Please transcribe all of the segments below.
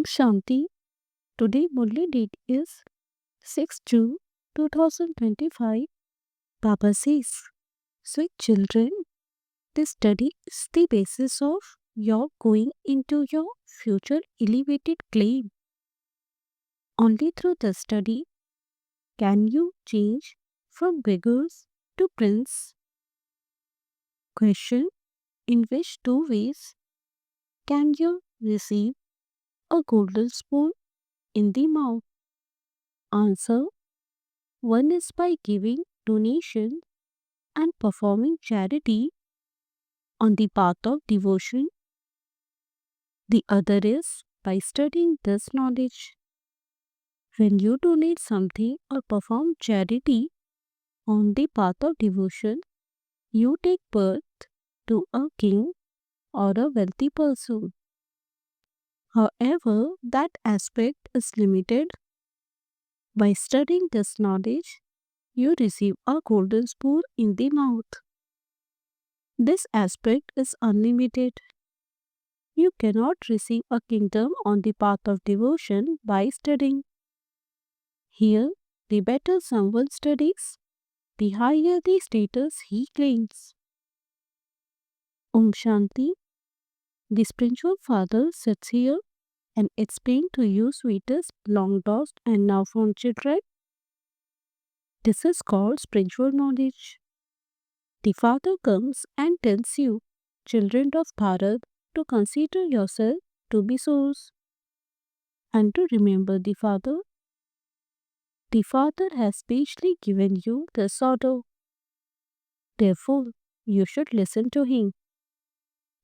Shanti. Today Murli date is 6 June 2025. Baba says, sweet children, this study is the basis of your going into your future elevated claim. Only through the study can you change from beggars to prince. Question: in which two ways can you receive a golden spoon in the mouth? Answer: one is by giving donation and performing charity on the path of devotion. The other is by studying this knowledge. When you donate something or perform charity on the path of devotion, you take birth to a king or a wealthy person. However, that aspect is limited. By studying this knowledge, you receive a golden spoon in the mouth. This aspect is unlimited. You cannot receive a kingdom on the path of devotion by studying. Here, the better someone studies, the higher the status he claims. Om Shanti, the spiritual father sits here and explains to you, sweetest, long lost, and now found children. This is called spiritual knowledge. The father comes and tells you, children of Bharat, to consider yourself to be souls and to remember the father. The father has specially given you this order. Therefore, you should listen to him.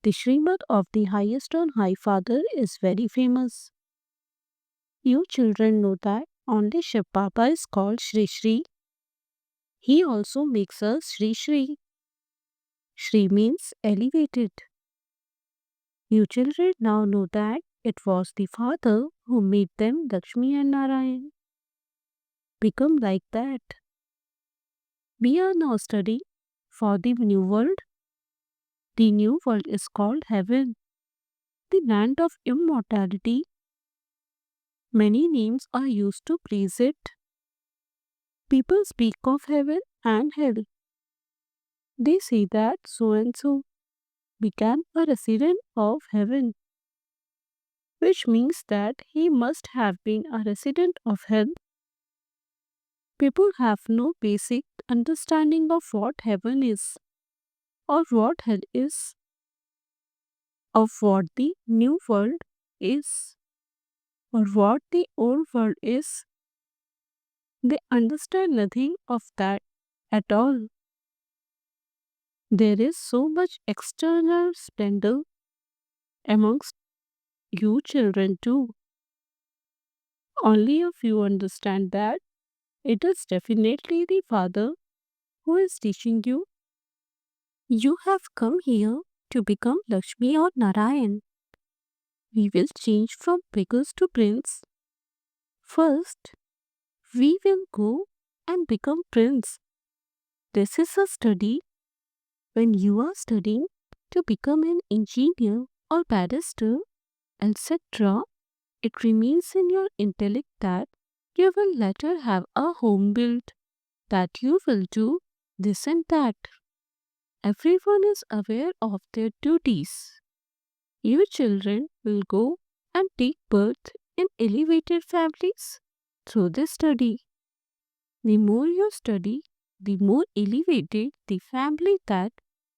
The Srimad of the highest on high father is very famous. You children know that only Shiv Baba is called Shri Shri. He also makes us Shri Shri. Shri means elevated. You children now know that it was the father who made them Lakshmi and Narayan. Become like that. We are now studying for the new world. The new world is called heaven, the land of immortality. Many names are used to praise it. People speak of heaven and hell. They say that so and so became a resident of heaven, which means that he must have been a resident of hell. People have no basic understanding of what heaven is, or what hell is, of what the new world is, or what the old world is. They understand nothing of that at all. There is so much external splendor amongst you children too. Only a few understand that it is definitely the Father who is teaching you. You have come here to become Lakshmi or Narayan. We will change from beggars to prince. First, we will go and become prince. This is a study. When you are studying to become an engineer or barrister, etc., it remains in your intellect that you will later have a home built, that you will do this and that. Everyone is aware of their duties. You children will go and take birth in elevated families through this study. The more you study, the more elevated the family that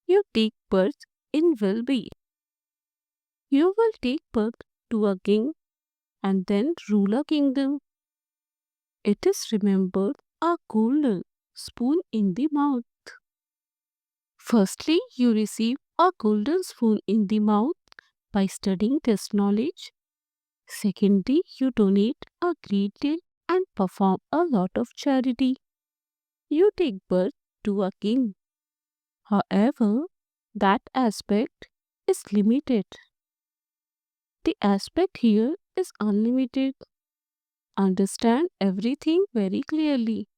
you take birth in will be. You will take birth to a king and then rule a kingdom. It is remembered a golden spoon in the mouth. Firstly, you receive a golden spoon in the mouth by studying this knowledge. Secondly, you donate a great deal and perform a lot of charity. You take birth to a king. However, that aspect is limited. The aspect here is unlimited. Understand everything very clearly.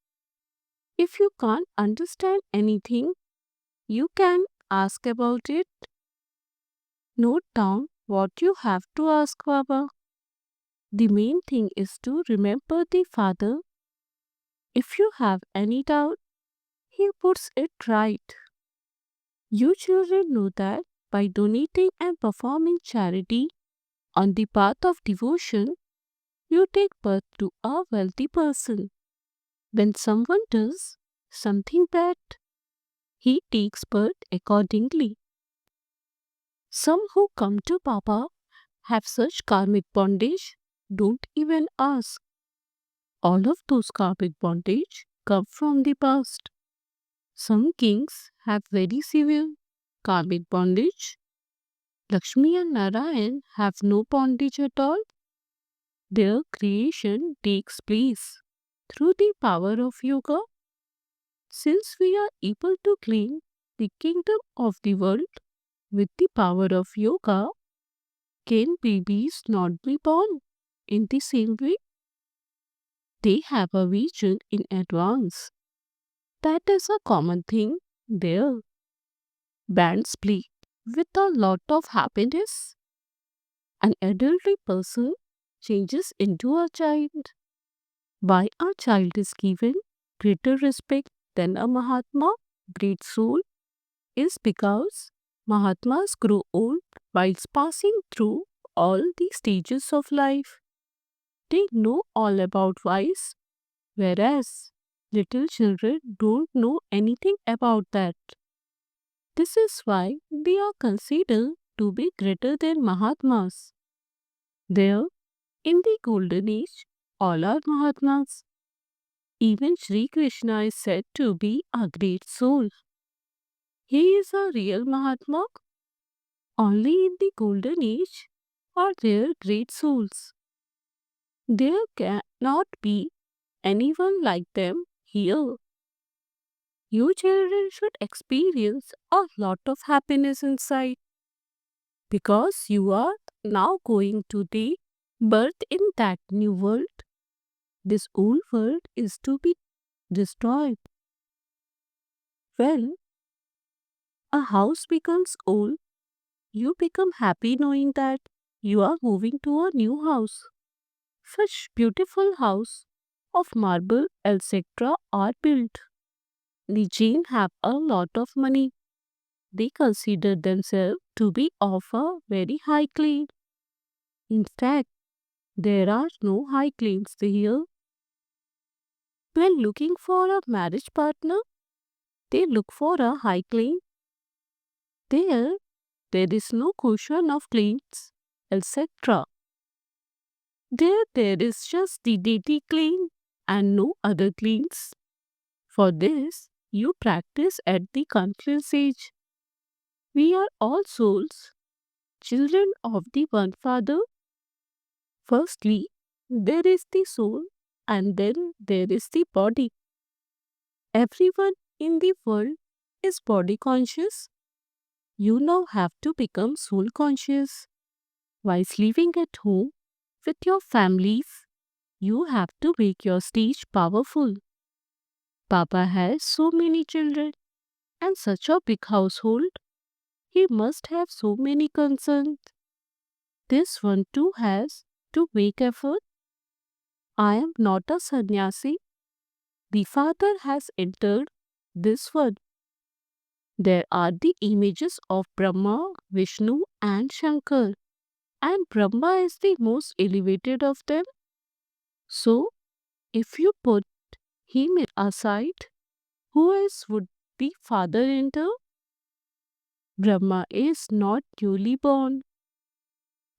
If you can't understand anything, you can ask about it. Note down what you have to ask Baba. The main thing is to remember the Father. If you have any doubt, He puts it right. You children know that by donating and performing charity on the path of devotion, you take birth to a wealthy person. When someone does something bad, he takes birth accordingly. Some who come to Papa have such karmic bondage, don't even ask. All of those karmic bondage come from the past. Some kings have very severe karmic bondage. Lakshmi and Narayan have no bondage at all. Their creation takes place through the power of yoga. Since we are able to claim the kingdom of the world with the power of yoga, can babies not be born in the same way? They have a vision in advance. That is a common thing there. Bands play with a lot of happiness. An elderly person changes into a child. Why a child is given greater respect than a Mahatma, great soul, is because Mahatmas grow old whilst passing through all the stages of life. They know all about vice, whereas little children don't know anything about that. This is why they are considered to be greater than Mahatmas. There, in the golden age, all are Mahatmas. Even Sri Krishna is said to be a great soul. He is a real Mahatma. Only in the golden age are there great souls. There cannot be anyone like them here. You children should experience a lot of happiness inside because you are now going to the birth in that new world. This old world is to be destroyed. When a house becomes old, you become happy knowing that you are moving to a new house. Such beautiful house of marble, etc. are built. The Jain have a lot of money. They consider themselves to be of a very high claim. In fact, there are no high claims here. When looking for a marriage partner, they look for a high claim. There, there is no question of claims, etc. There is just the deity claim and no other claims. For this, you practice at the confluence age. We are all souls, children of the one Father. Firstly, there is the soul and then there is the body. Everyone in the world is body conscious. You now have to become soul conscious. Whilst living at home with your families, you have to make your stage powerful. Papa has so many children and such a big household. He must have so many concerns. This one too has to make effort. I am not a sannyasi. The Father has entered this one. There are the images of Brahma, Vishnu, and Shankar, and Brahma is the most elevated of them. So, if you put him aside, who else would the Father enter? Brahma is not newly born.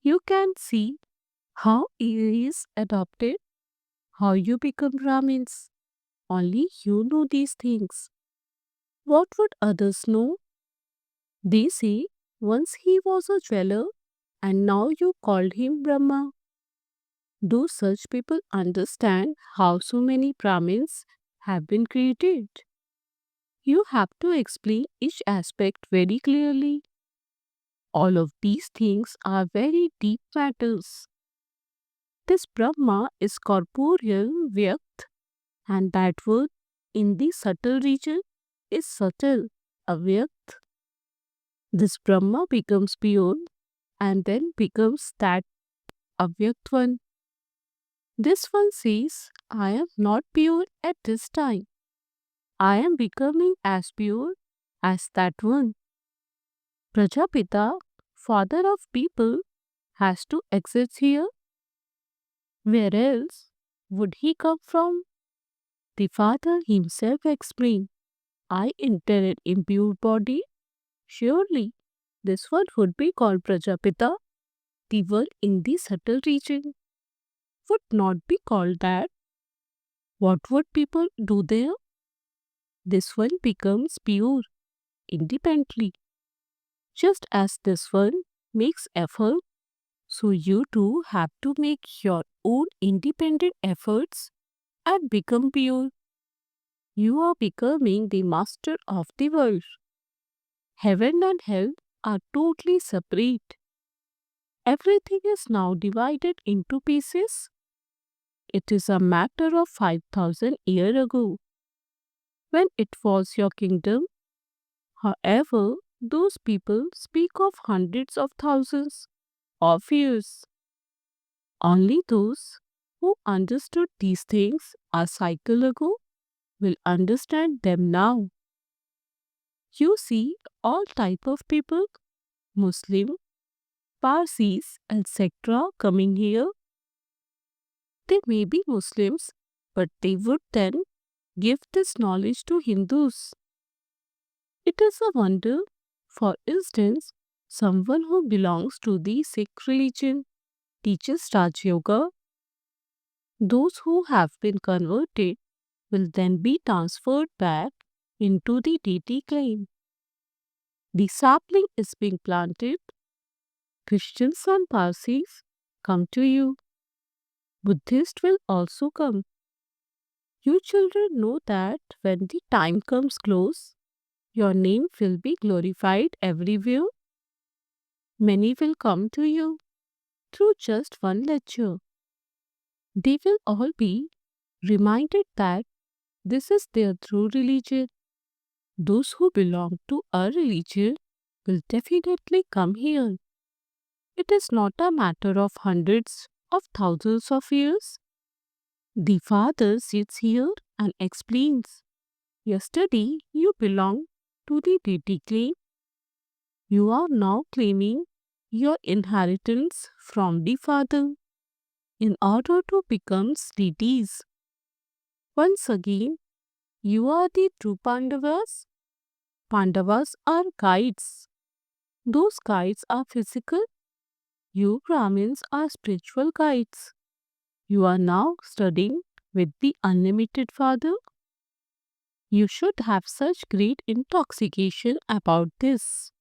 You can see how he is adopted, how you become Brahmins. Only you know these things. What would others know? They say once he was a jeweler and now you called him Brahma. Do such people understand how so many Brahmins have been created? You have to explain each aspect very clearly. All of these things are very deep matters. This Brahma is corporeal Vyakt, and that word in the subtle region is subtle, Avyakt. This Brahma becomes pure and then becomes that Avyakt one. This one says, I am not pure at this time. I am becoming as pure as that one. Prajapita, father of people, has to exist here. Where else would he come from? The father himself explained, I entered impure body. Surely this one would be called Prajapita. The one in the subtle region would not be called that. What would people do there? This one becomes pure independently. Just as this one makes effort, so you too have to make your own independent efforts and become pure. You are becoming the master of the world. Heaven and hell are totally separate. Everything is now divided into pieces. It is a matter of 5,000 years ago when it was your kingdom. However, those people speak of hundreds of thousands of years. Only those who understood these things a cycle ago will understand them now. You see all type of people, Muslim, Parsis, etc. coming here. They may be Muslims, but they would then give this knowledge to Hindus. It is a wonder, for instance, someone who belongs to the Sikh religion teaches Raj Yoga. Those who have been converted will then be transferred back into the deity claim. The sapling is being planted. Christians and Parsis come to you. Buddhists will also come. You children know that when the time comes close, your name will be glorified everywhere. Many will come to you through just one lecture. They will all be reminded that this is their true religion. Those who belong to a religion will definitely come here. It is not a matter of hundreds of thousands of years. The Father sits here and explains. Yesterday you belonged to the deity claim. You are now claiming your inheritance from the Father in order to become deities. Once again, you are the true Pandavas. Pandavas are guides. Those guides are physical. You Brahmins are spiritual guides. You are now studying with the unlimited Father. You should have such great intoxication about this.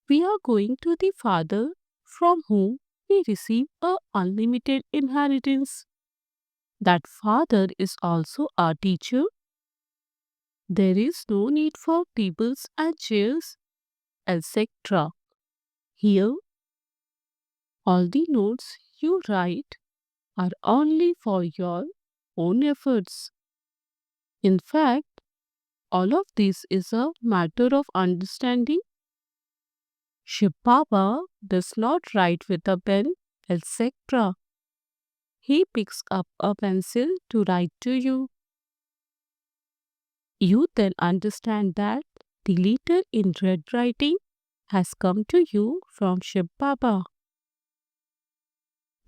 We are going to the Father from whom we receive a unlimited inheritance. That Father is also our teacher. There is no need for tables and chairs, etc. Here, all the notes you write are only for your own efforts. In fact, all of this is a matter of understanding. Shiv Baba does not write with a pen, etc. He picks up a pencil to write to you. You then understand that the letter in red writing has come to you from Shiv Baba.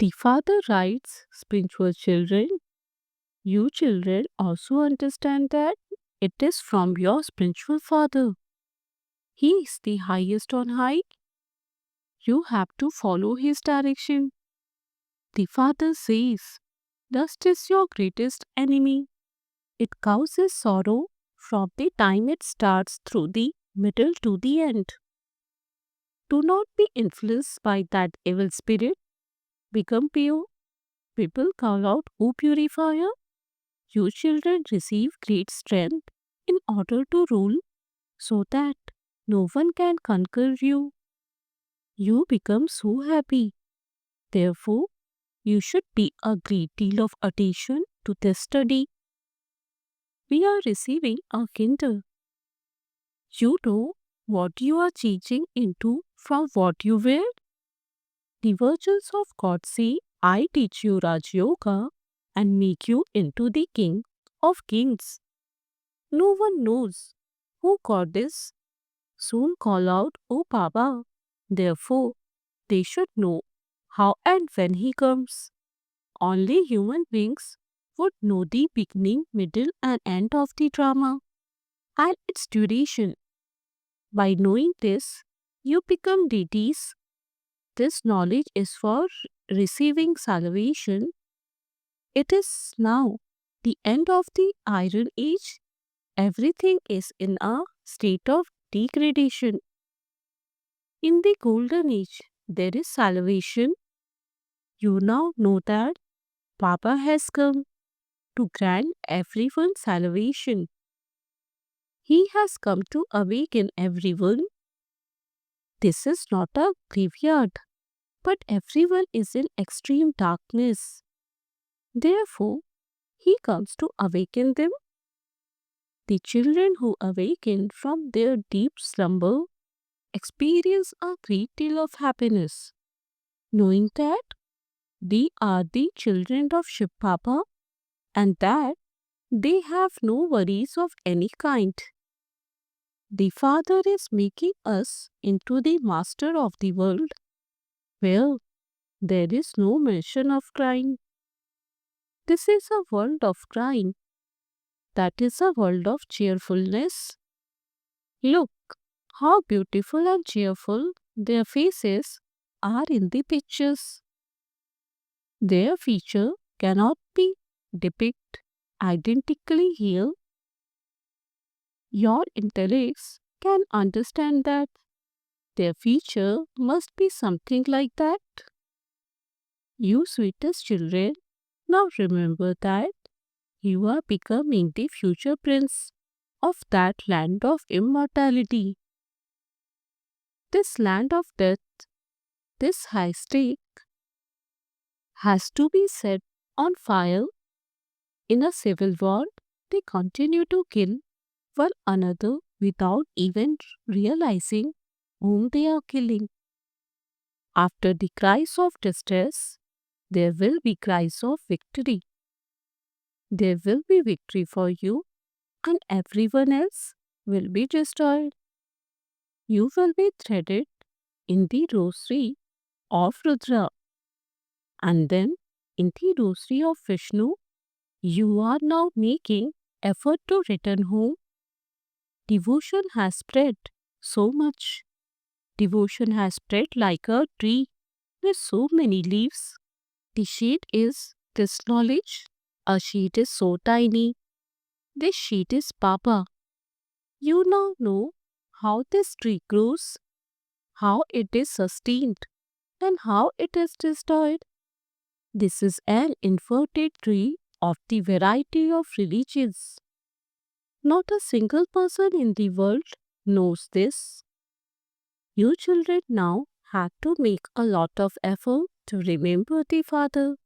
The Father writes, spiritual children, you children also understand that it is from your spiritual Father. He is the highest on high. You have to follow his direction. The Father says, dust is your greatest enemy. It causes sorrow from the time it starts through the middle to the end. Do not be influenced by that evil spirit. Become pure. People call out, O purifier. You children receive great strength in order to rule so that no one can conquer you. You become so happy. Therefore, you should pay a great deal of attention to this study. We are receiving a Kindle. You know what you are changing into from what you were. The virgins of God say, I teach you Raj Yoga and make you into the king of kings. No one knows who got this. Soon call out, O Baba. Therefore, they should know how and when he comes. Only human beings would know the beginning, middle, and end of the drama and its duration. By knowing this, you become deities. This knowledge is for receiving salvation. It is now the end of the Iron Age. Everything is in a state of degradation. In the Golden Age, there is salvation. You now know that Baba has come to grant everyone salvation. He has come to awaken everyone. This is not a graveyard, but everyone is in extreme darkness. Therefore, he comes to awaken them. The children who awaken from their deep slumber experience a great deal of happiness, knowing that they are the children of Shiv Baba and that they have no worries of any kind. The Father is making us into the master of the world, where there is no mention of crying. This is a world of crying. That is a world of cheerfulness. Look how beautiful and cheerful their faces are in the pictures. Their feature cannot be depicted identically here. Your intellects can understand that their feature must be something like that. You sweetest children, now remember that you are becoming the future prince of that land of immortality. This land of death, this high stake, has to be set on fire. In a civil war, they continue to kill one another without even realizing whom they are killing. After the cries of distress, there will be cries of victory. There will be victory for you, and everyone else will be destroyed. You will be threaded in the rosary of Rudra, and then in the rosary of Vishnu. You are now making effort to return home. Devotion has spread so much. Devotion has spread like a tree with so many leaves. The shade is this knowledge. A sheet is so tiny. This sheet is Baba. You now know how this tree grows, how it is sustained, and how it is destroyed. This is an inverted tree of the variety of religions. Not a single person in the world knows this. You children now have to make a lot of effort to remember the Father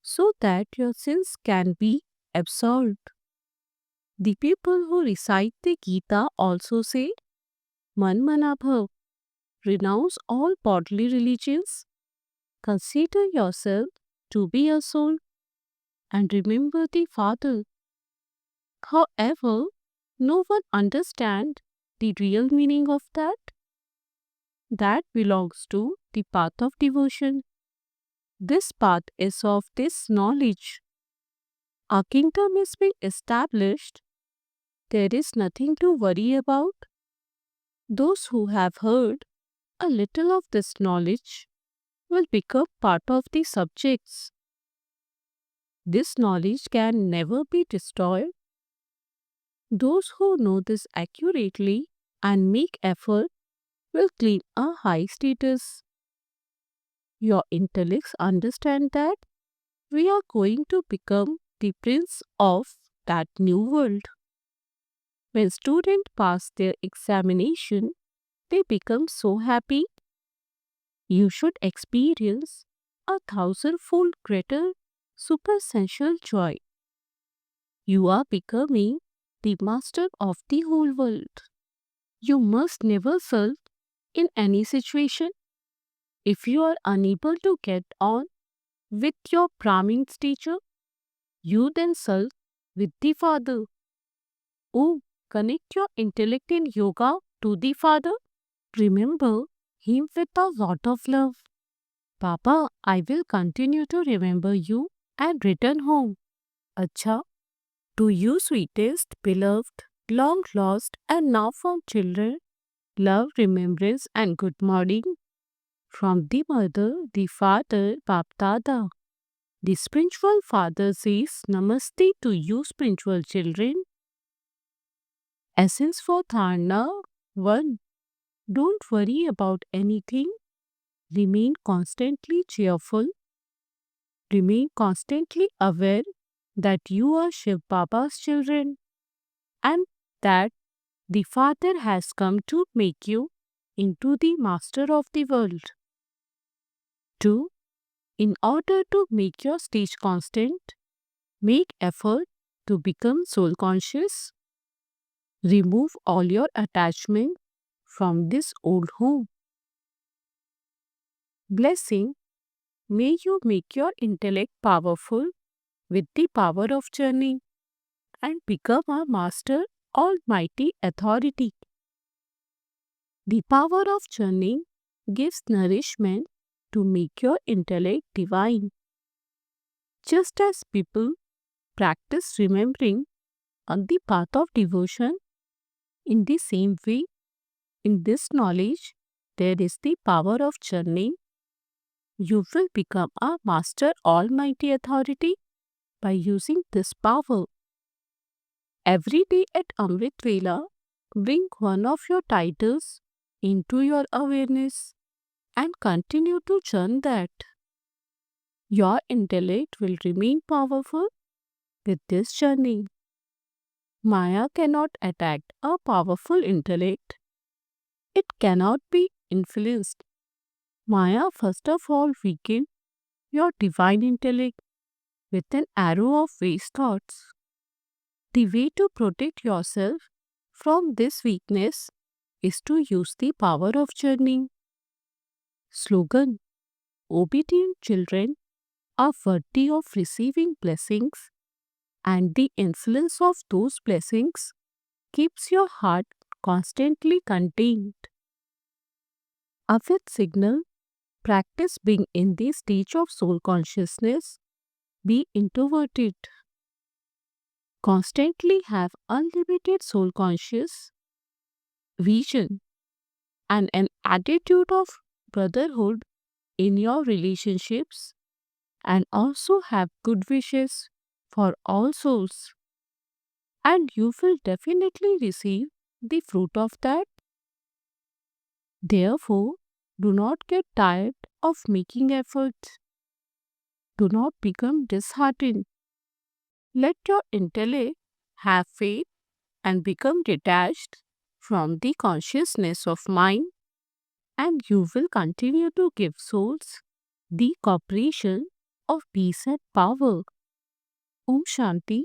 so that your sins can be absolved. The people who recite the Gita also say, Man mana bhav, renounce all bodily religions, consider yourself to be a soul, and remember the Father. However, no one understands the real meaning of that. That belongs to the path of devotion. This path is of this knowledge. Our kingdom is being established. There is nothing to worry about. Those who have heard a little of this knowledge will become part of the subjects. This knowledge can never be destroyed. Those who know this accurately and make effort will claim a high status. Your intellects understand that we are going to become the prince of that new world. When students pass their examination, they become so happy. You should experience a thousandfold greater supersensual joy. You are becoming the master of the whole world. You must never sulk in any situation. If you are unable to get on, with your Brahmin's teacher, you then serve with the Father. Oh, connect your intellect in yoga to the Father. Remember him with a lot of love. Papa, I will continue to remember you and return home. Acha, to you, sweetest, beloved, long lost, and now found children, love, remembrance, and good morning from the mother, the father, Bap Dada. The spiritual father says Namaste to you, spiritual children. Essence for Dharna 1. Don't worry about anything. Remain constantly cheerful. Remain constantly aware that you are Shiv Baba's children and that the Father has come to make you into the master of the world. 2. In order to make your stage constant, make effort to become soul conscious. Remove all your attachment from this old home. Blessing, may you make your intellect powerful with the power of journey and become a master almighty authority. The power of journey gives nourishment to make your intellect divine. Just as people practice remembering on the path of devotion, in the same way, in this knowledge, there is the power of journey. You will become a master almighty authority by using this power. Every day at Amrit Vela, bring one of your titles into your awareness and continue to churn that. Your intellect will remain powerful with this journey. Maya cannot attack a powerful intellect. It cannot be influenced. Maya first of all weaken your divine intellect with an arrow of waste thoughts. The way to protect yourself from this weakness is to use the power of journey. Slogan: Obedient children are worthy of receiving blessings, and the influence of those blessings keeps your heart constantly contained. A fifth signal: practice being in the stage of soul consciousness. Be introverted. Constantly have unlimited soul conscious vision and an attitude of brotherhood in your relationships, and also have good wishes for all souls, and you will definitely receive the fruit of that. Therefore, do not get tired of making efforts. Do not become disheartened. Let your intellect have faith and become detached from the consciousness of mind, and you will continue to give souls the cooperation of peace and power. Om Shanti.